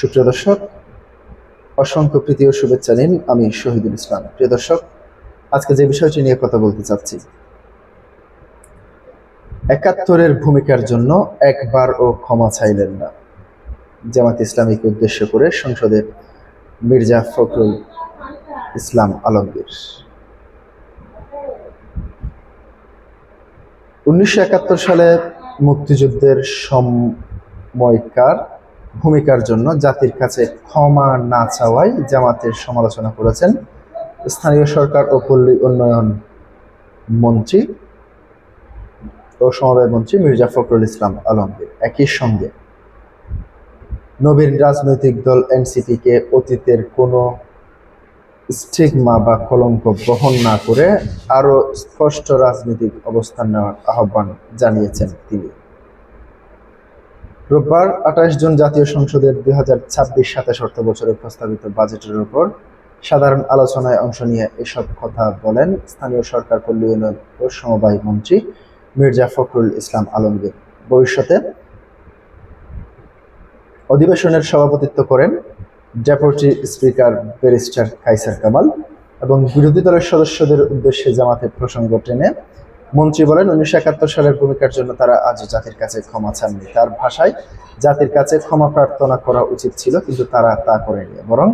সুপ্রিয় দর্শক, অসংখ্য প্রীতি ও শুভেচ্ছা নিন। আমি শহীদুল ইসলাম। প্রিয় দর্শক, আজকে যে বিষয়টি নিয়ে কথা বলতে চাচ্ছি, ৭১-এর ভূমিকার জন্য একবারও ক্ষমা চাইলেন না জামাত ইসলামীকে উদ্দেশ্য করে সংসদে মির্জা ফখরুল ইসলাম আলমগীর। ১৯৭১ সালে মুক্তিযুদ্ধের সময়কার ভূমিকার জন্য জাতির কাছে ক্ষমা না চাওয়ায় জামাতের সমালোচনা করেছেন স্থানীয় সরকার ও পল্লী উন্নয়ন মন্ত্রী ও সমবায় মন্ত্রী মির্জা ফখরুল ইসলাম আলমগীর। একই সঙ্গে নবীন রাজনৈতিক দল এনসিপিকে অতীতের কোনো স্টিগমা বা কলঙ্ক বহন না করে আরও স্পষ্ট রাজনৈতিক অবস্থান নেওয়ার আহ্বান জানিয়েছেন তিনি। রোববার ২৮ জুন জাতীয় সংসদের ২০২৬-২৭ অর্থবছরের প্রস্তাবিত বাজেটের উপর সাধারণ আলোচনায় অংশ নিয়ে এসব কথা বলেন স্থানীয় সরকার, পল্লী উন্নয়ন ও সমবায় মন্ত্রী মির্জা ফখরুল ইসলাম আলমগীর। ভবিষ্যতে অধিবেশনের সভাপতিত্ব করেন deputy speaker barrister Kaiser Kamal এবং বিরোধী দলের সদস্যদের উদ্দেশ্যে জামাতের প্রসঙ্গ টেনে মন্ত্রী বলেন, ১৯৭১ সালের ভূমিকার জন্য তারা আজ জাতির কাছে ক্ষমা চাননি। তার ভাষায়, জাতির কাছে ক্ষমা প্রার্থনা করা উচিত ছিল, কিন্তু তারা তা করেনি। বরং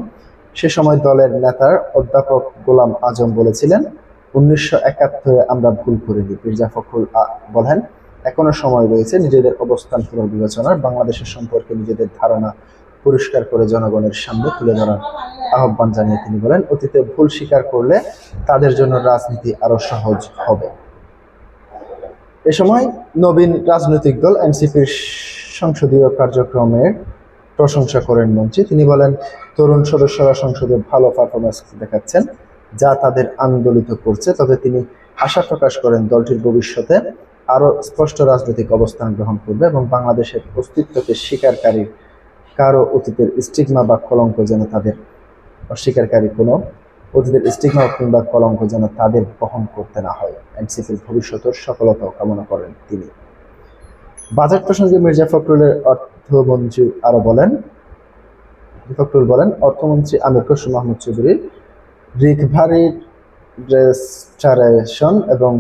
সে সময় দলের নেতা অধ্যাপক গোলাম আজম বলেছিলেন, ১৯৭১-এ আমরা ভুল করিনি। মির্জা ফখরুল বলেন, এখনো সময় রয়েছে নিজেদের অবস্থান পুনর্বিবেচনার, বাংলাদেশের সম্পর্কে নিজেদের ধারণা পরিষ্কার করে জনগণের সামনে তুলে ধরার আহ্বান জানিয়ে তিনি বলেন, অতীতে ভুল স্বীকার করলে তাদের জন্য রাজনীতি আরো সহজ হবে। এ সময় নবীন রাজনৈতিক দল এনসিপির সংসদীয় কার্যক্রমের প্রশংসা করেন মন্ত্রী। তিনি বলেন, তরুণ সদস্যরা সংসদে ভালো পারফরমেন্স দেখাচ্ছেন, যা তাদের আন্দোলিত করছে। তবে তিনি আশা প্রকাশ করেন দলটির ভবিষ্যতে আরও স্পষ্ট রাজনৈতিক অবস্থান গ্রহণ করবে এবং বাংলাদেশের অস্তিত্বকে স্বীকারকারী কারো অতীতের স্টিগমা বা কলঙ্ক যেন তাদের অস্বীকারী কোনো অতীতের স্টিগমা কিংবা কলঙ্ক যেন তাদের বহন করতে না হয়। এনসিপির ভবিষ্যতের সফলতাও কামনা করেন তিনি। বাজেট প্রসঙ্গে মির্জা ফখরুলের অর্থমন্ত্রী আরো বলেন, অর্থমন্ত্রী আমির খসরু মাহমুদ চৌধুরী রিকভারি, রেস্টোরেশন এবং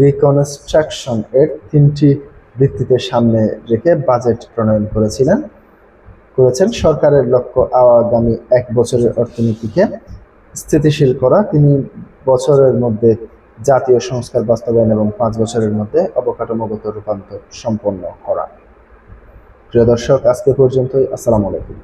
রিকনস্ট্রাকশন এর ৩টি ভিত্তিতে সামনে রেখে বাজেট প্রণয়ন করেছেন। সরকারের লক্ষ্য আগামী ১ বছরের অর্থনীতিকে স্থিতিশীল করা, ৩ বছরের মধ্যে জাতীয় সংস্কার বাস্তবায়ন এবং ৫ বছরের মধ্যে অবকাঠামোগত রূপান্তর সম্পন্ন করা। প্রিয় দর্শক, আজকে পর্যন্তই। আসসালামু আলাইকুম।